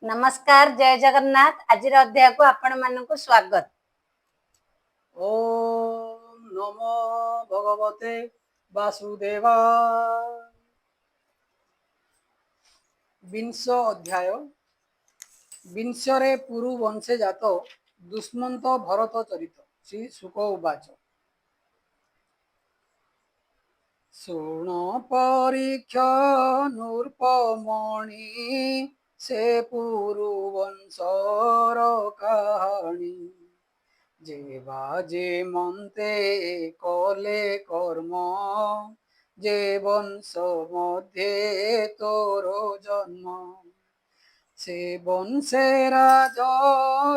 नमस्कार जय जगन्नाथ। आज अध्याय को आपण मानक स्वागत। ओम नमो भगवते वासुदेवा। विंश अध्याय। विंशरे पुरु वंशे जात दुष्मंत भरत चरित। श्री शुक उवाच। शुण परीक्ष नूर्पमणि से पुरु वंशर कहानी। जे बाजे मन्ते कले कर्म जे वंश मध्ये तोर जन्म। से वंशे राज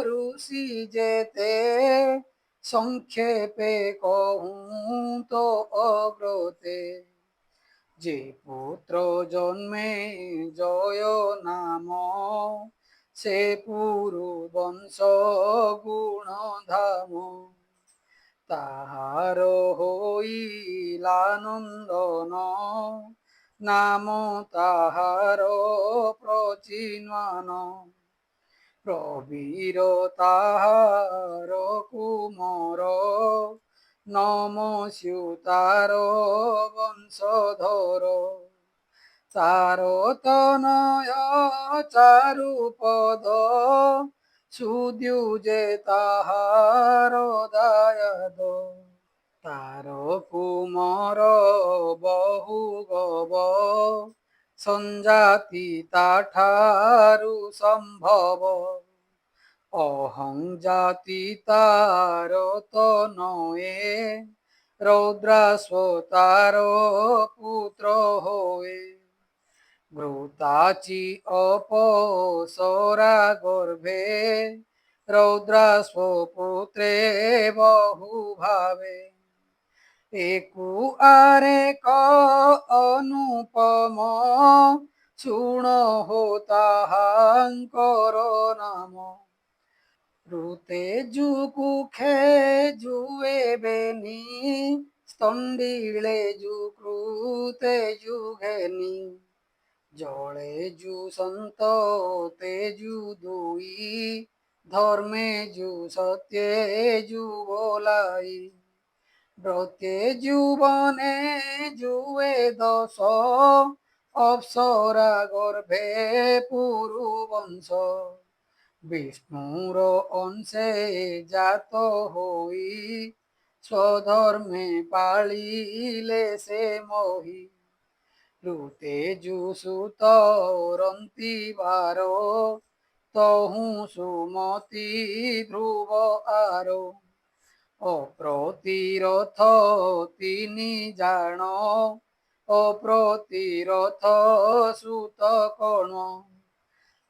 ऋषि जेते संक्षेपे कहूँ तो अग्रते। जे पुत्र जन्मे जय नाम से पुरु वंश गुण धाम। ताहार होइला नंदन नाम ताहार प्रचिन्वान। प्रवीर ताहार कुमार नमस्युतार वंशधर। तार तनय चारुपद सुद्युजे ताहार दायाद। तार कुमार बहु गव संजाति ताठारु संभव। अहं जाति तार तनये रौद्राश्वतार पुत्र होए। घृताचि अपसरा गर्भे रौद्राश्वपुत्रे बहुभावे। एकु आरेक अनुपम शुण हो ताहांकर नाम। ऋते जुकुखे जुए बेनी स्तंडिले जुकृते जुघेनी। जले जु संत तेजु दुई धर्मे जु सत्ये जु बोलाई। ब्रते जुबने जुए दश अप्सरा गर्भे पुरु वंश। विष्णुर अंशे जात होई स्वधर्मे पालिले से मोहि। ऋते जुसुत रंती बारो तहु सुमति ध्रुव आरो। अप्रतिरथ तिनि जान अप्रतिरथ सुत कर्ण।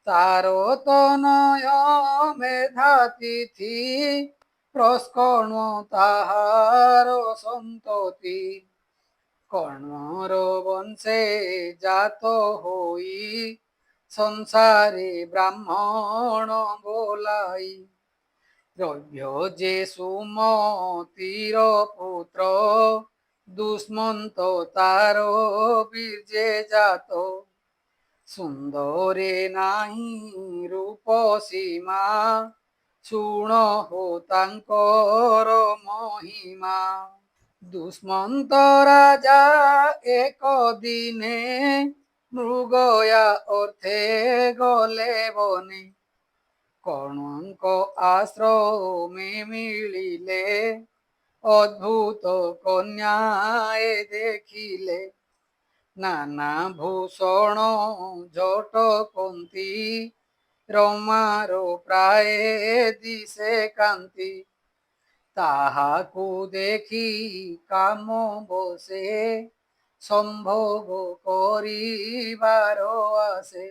तारो तनय मेधातिथि प्रस्कर्ण ताहार संतति। कर्णर वंशे जात होई संसारे ब्राह्मण बोलाई। रव्य जे सुमतिर पुत्र दुष्मंत तारो बीर्जे जात। सुंदरे नाही रूप सीमा शुण हो तांकर महिमा। दुष्मंत राजा एक दिने मृगया अर्थे गले बने। कर्णଙ୍କ आश्रमे मिलिले अद्भुत कन्याए देखिले। नाना भूषण झटकंती रमारो प्राय दिशे कांति। ताहाकु देखी काम बसे संभोग करिबार आसे।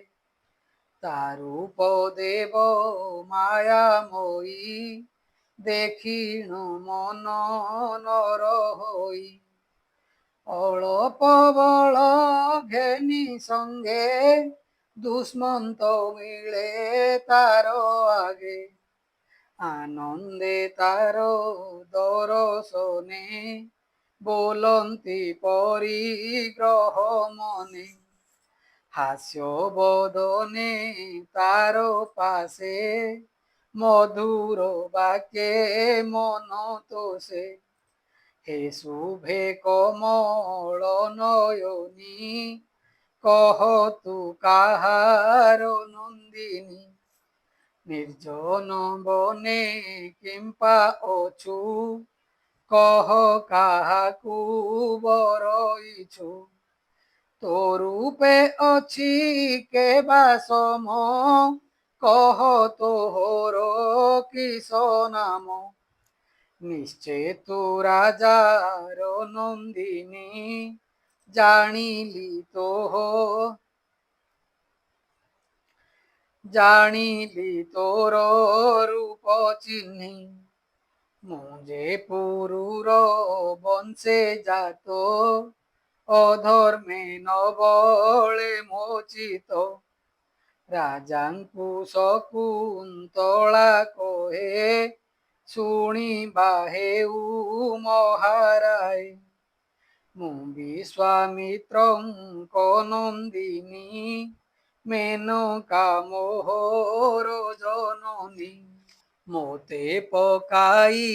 तारूप देव मायामयी देखिण मन नर होई। अल्प बल घेनी संगे दुष्मंत मिले तार आगे। आनंदे तार दर्शने बोलंती परिग्रह मने। हास्य बदने तार पासे मधुर बाके मन तोषे हे शुभे कमल नयनी कह तू काहार नंदिनी निर्जन बने किंपा अछु कह काहाकू बरइछु तो रूपे अछि के बासम कह तोहर किस नाम निश्चय तू राजार नंदिनी जानिली तोर रूप चिन्ही मुझे पुरुर बंशे जातो अधर्मे नबले मोचित राजांकु शकुंतला कहे शुणिबा हेउ महाराय मु विश्वामित्रंक नंदिनी मेनका मोहर जननी मोते पकाई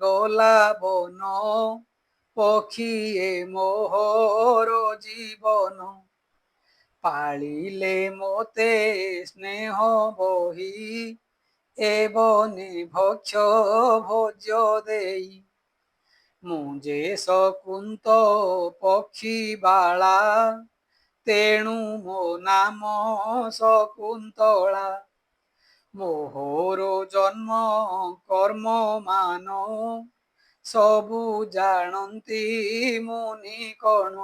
गला बन पक्षीए मोहर जीवन पालिले मोते स्नेह बही एवने भक्ष भोज्य देई मुझे शकुंत पक्षी बाला तेणु मो नाम शकुंतला मोहर जन्म कर्म मान सबु जानती मुनि कण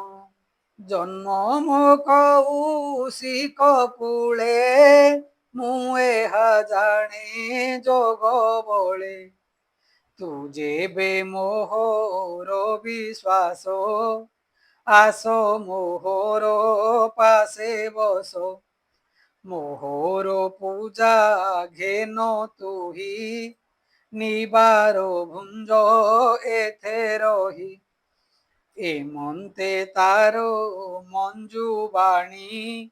जन्म मो कौशिक कूले मुहा जाने जोग बले तू जेबे मोहर विश्वास आस मोहर पासे बस मोहर पूजा घेन तुही निबार भुंज एथे रही एमंते तारो मंजू बाणी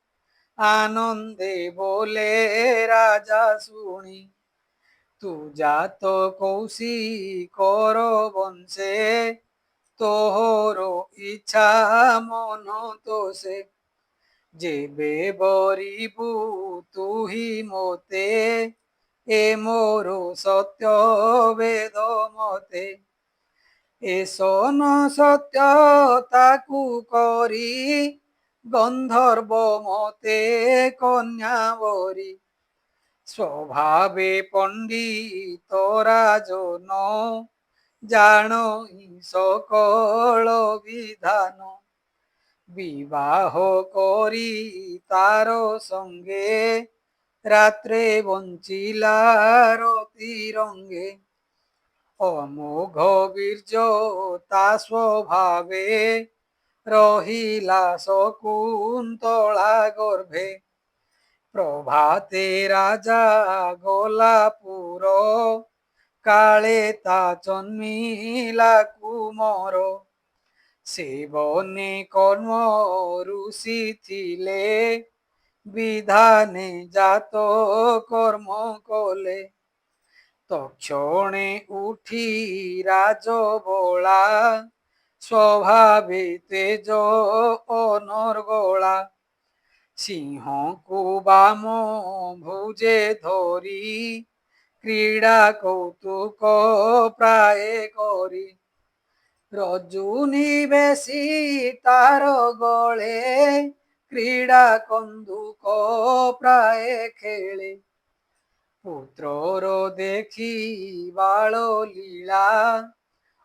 आनंदे बोले राजा सुनी तू जात कौशिकर बंशे तोहर इच्छा मन तोषे जेबे बरिबु तुही मोते ए मोर सत्य वेद मते एसन सत्य ताकू करी गंधर्व मते कन्यावरी स्वभावे पंडित राजन जान सकल विधान विवाह करी तार संगे रात्रे बंचिला रति रंगे अमोघ वीर्य ता स्वभावे रहिला शकुंतला गर्भे प्रभाते राजा गोलापुर काले ता जन्मिला कुमर सेवने कर्म ऋषि थिले विधाने जात कर्म कले तक्षणे उठी राजबोला स्वभावे तेज अनर्गला सिंह को बाम भुजे धरी क्रीड़ा कौतुक प्राय करी रजुनी बेसी तार गले क्रीड़ा कंदुक प्राय खेले पुत्रर देखी बाल लीला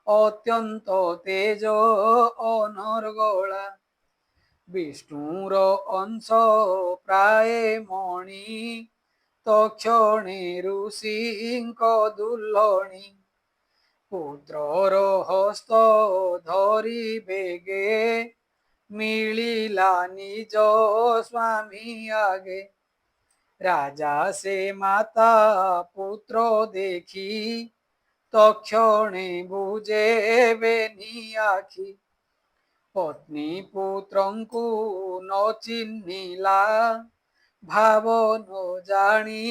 अत्यंत तेज अनर्गला विष्णुर अंश प्राय मणि तक्षणे ऋषिंक दुल्हणी पुत्रर हस्त धरी बेगे मिलिला निज स्वामी आगे राजा से माता पुत्र देखी तक्षणे बुझे बेनी आखि पत्नी पुत्रंकु न चिन्हिला ଭାବ ନ ଜାଣି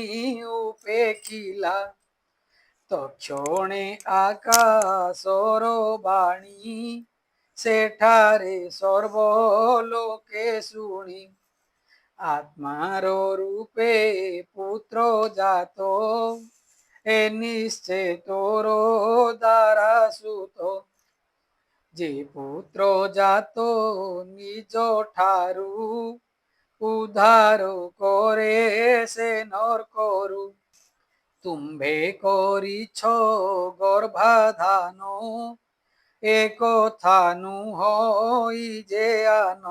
ଉପେକ୍ଷିଲା ତକ୍ଷଣେ ଆକାଶର ବାଣୀ ସେଠାରେ ସର୍ବ ଲୋକେ ଶୁଣି ଆତ୍ମାର ରୂପେ ପୁତ୍ର ଜାତ ଏ ନିଶ୍ଚେ ତୋର ଦାରା ସୁତ ଯେ ପୁତ୍ର ଜାତ ନିଜ ଠାରୁ ଉଦ୍ଧାର କରେ ସେ ନରକରୁ ତୁମ୍ଭେ କରିଛ ଗର୍ଭାଧାନ একথা নুহই যে আন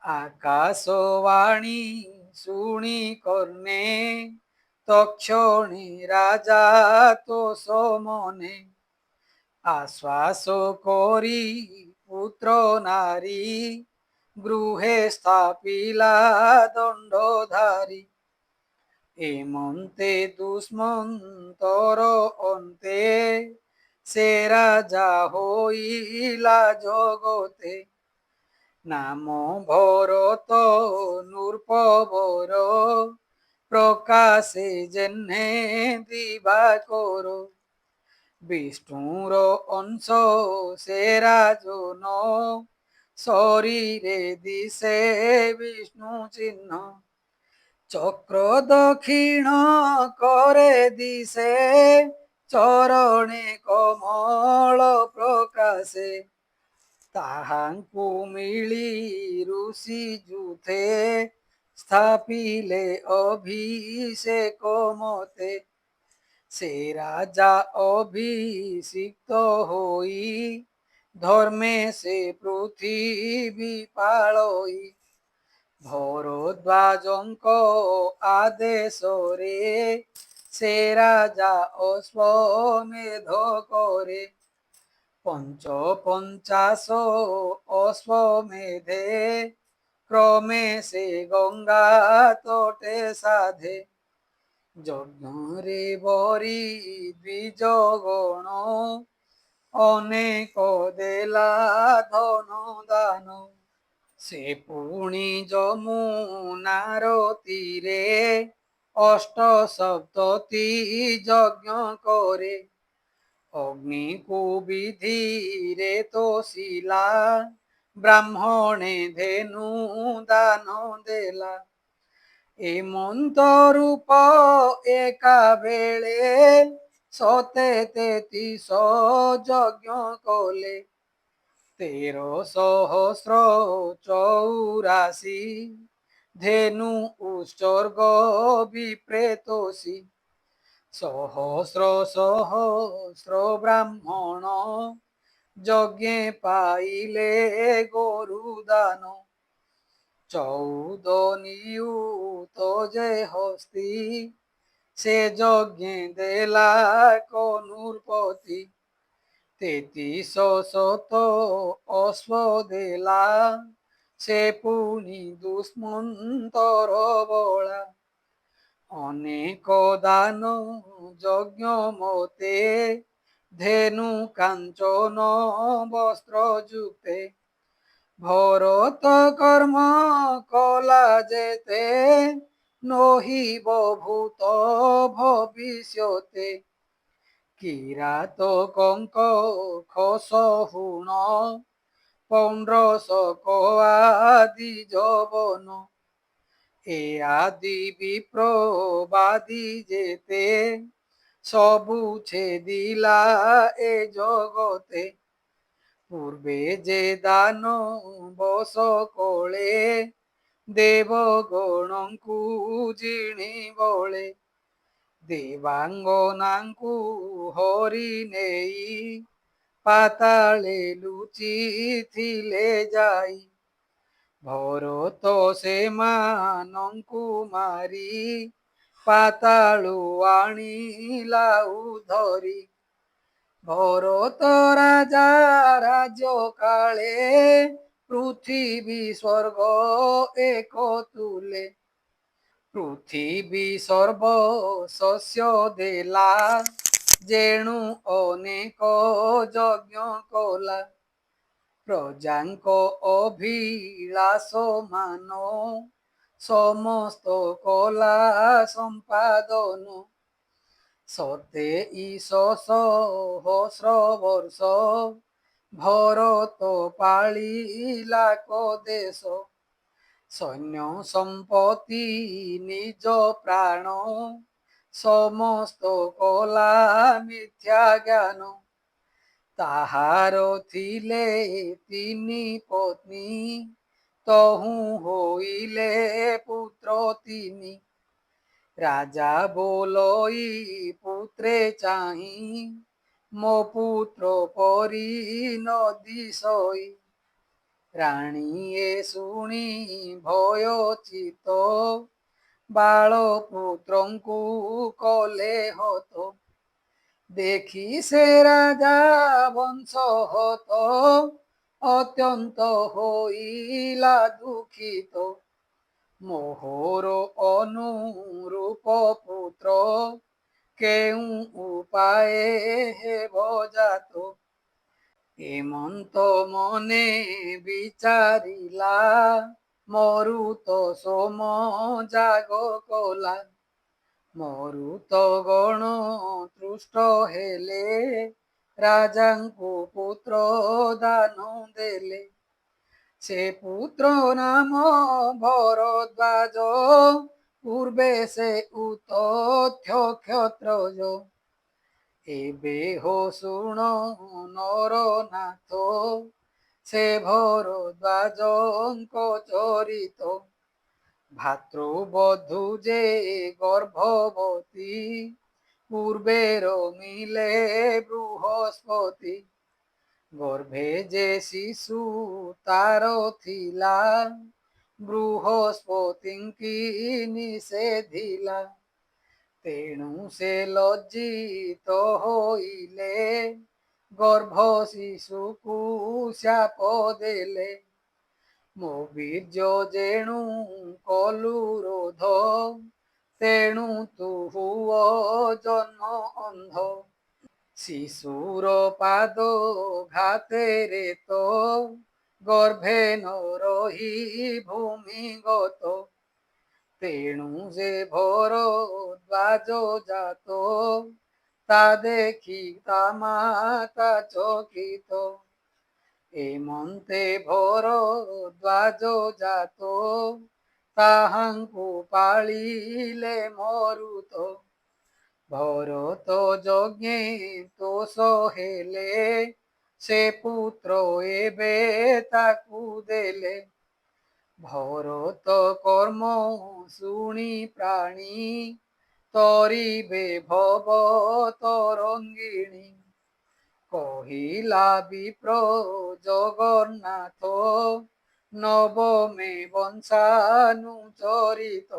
আকাশবাণী শুনি কর্ণে তক্ষণে রাজা তো সমনে আশ্বাস করি পুত্র নারী গৃহে স্থাপিলা দণ্ডধারী এমন্তে দুষ্মন্তর অন্তে সে রাজা হইলা জগতে নাম ভরত নূর্পবর প্রকাশে জেনে দিবাকর বিষ্ণুর অংশ সে রাজন শরীরে দিশে বিষ্ণু চিহ্ন চক্র দক্ষিণ করে দিশে চরণে কমল প্রকাশে তাহাଙ୍କୁ মিলি ঋষি যুথে স্থাপিলে অভিষেক মতে সে রাজা অভিষিক্ত হই ধর্মে সে পৃথিবী পালই ভরদ্বাজଙ୍କ আদেশরে সে রাজা অশ্বমেধ করে পঞ্চপঞ্চাশ অশ্বমেধে ক্রমে সে গঙ্গা তটে সাধে যজ্ঞরে বরি দ্বিজগণ অনেক দেলা ধন দান সে পুଣି যমুনার তীরে অষ্ট সপ্ততি যজ্ঞ করে অগ্নিকু বিধিরে তোষিলা ব্রাহ্মণে ধেনু দান দেলা এমন্ত রূপ একা বেড়ে সতে 33 যজ্ঞ কলে 1384 ধেনু উৎসর্গ বিপ্রেতসী সহস্র সহস্র ব্রাহ্মণ যজ্ঞে পাইলে গরু দান 14 নিয়ুত যে হস্তি সে যজ্ঞে দেলা কনুরপতি 33 অশ্ব দেলা সে পুনি দুষ্মন্তর বলা অনেক দান যজ্ঞ মতে ধেনু কাঞ্চন বস্ত্র যুক্তে ভরত কর্ম কলা যেতে নহিব ভূত ভবিষ্যতে কিরাতকঙ্ক খসহুণ পৌণ্ড্রশক আদি যবন এ আদি বিপ্রবাদী যেতে সবু ছেদিলা এ জগতে পূর্বে যে দান বস কলে দেবগণଙ୍କୁ ଜିଣି ବଳେ ଦେବାଙ୍ଗନାଙ୍କୁ ହରି ନେଇ ପାତାଳେ ଲୁଚିଥିଲେ ଯାଇ ଭରତ ସେମାନଙ୍କୁ ମାରି ପାତାଳୁ ଆଣିଲା ଉଧରି ভরত রাজা রাজ্য কালে পৃথিবী স্বর্গ এক তুলে পৃথিবী সর্ব শস্য দেলা যেণু অনেক যজ্ঞ কলা প্রজাঙ্ক অভিଳାଷ ମାନ সমস্ত কলা সম্পাদন সতে ঈশ সহস্র বর্ষ ভরত পালিলাক দেশ সৈন্য সম্পত্তি নিজ প্রাণ সমস্ত কলা মিথ্যা জ্ঞান তাহার থিলে তিনি পত্নী তহু হইলে পুত্র তিনি রাজা বলই পুত্রে চাহি ମୋ পুত্র পরি নদী সই ରାଣୀଏ ଶୁଣି ଭୟ ଚିତ ବାଳ ପୁତ୍ରଙ୍କୁ କଲେ ହତ ଦେଖି ସେ ରାଜା ବଂଶ ହତ ଅତ୍ୟନ୍ତ ହୋଇଲା ଦୁଃଖିତ ମୋହର ଅନୁରୂପ ପୁତ୍ର କେଉଁ ଉପାଏ ହେବ ଜାତ ଏମନ୍ତ ମନେ ବିଚାରିଲା ମରୁତ ସୋମ ଜାଗ କଲା ମରୁତ ଗଣ ତୃଷ୍ଟ ହେଲେ ରାଜାଙ୍କୁ ପୁତ୍ର ଦାନ ଦେଲେ ସେ ପୁତ୍ର ନାମ ଭରଦ୍ୱାଜ ପୂର୍ବେ ସେ ଉତଥ୍ୟ କ୍ଷତ୍ରଜ ଏବେ ହୋ ଶୁଣ ନର ନାଥ ସେ ଭରଦ୍ୱାଜଙ୍କ ଚରିତ ଭାତୃବଧୂ ଯେ ଗର୍ଭବତୀ ପୂର୍ବେ ରମିଲେ ବୃହସ୍ପତି ଗର୍ଭେ ଯେ ଶିଶୁ ତାର ଥିଲା ବୃହସ୍ପତିଙ୍କି ନିଷେଧିଲା ତେଣୁ ସେ ଲଜ୍ଜିତ ହୋଇଲେ ଗର୍ଭ ଶିଶୁକୁ శాପ ଦେଲେ ମୋ ବୀର୍ଯ୍ୟ ଯେଣୁ କଲୁ ରୋଧ ତେଣୁ ତୁ ହୁଅ ଜନ୍ମ ଅନ୍ଧ ଶିଶୁର ପାଦ ଘାତେରେ ତ ଗର୍ଭେ ନ ରହି ଭୂମିଗତ ତେଣୁ ସେ ଭରଦ୍ୱାଜ ଜାତ ତା ଦେଖି ତା ମାତା ଚକିତ ଏମନ୍ତେ ଭରଦ୍ୱାଜ ଜାତ ତାହାଙ୍କୁ ପାଳିଲେ ମରୁତ ଭରତ ଯଜ୍ଞେ ତୋଷ ହେଲେ ସେ ପୁତ୍ର ଏବେ ତାକୁ ଦେଲେ ଭରତ କର୍ମ ଶୁଣି ପ୍ରାଣୀ ତରିବେ ଭବ ତରଙ୍ଗିଣୀ କହିଲା ବିପ୍ର ଜଗନ୍ନାଥ ନବମେ ବଂଶାନୁଚରିତ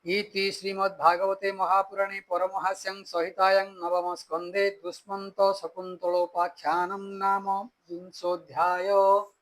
इति श्रीमद्भागवते महापुराणे परमहास्यं संहितायां नवम स्कन्धे दुष्मन्त शकुन्तलोपाख्यानं नाम विंशोऽध्यायः।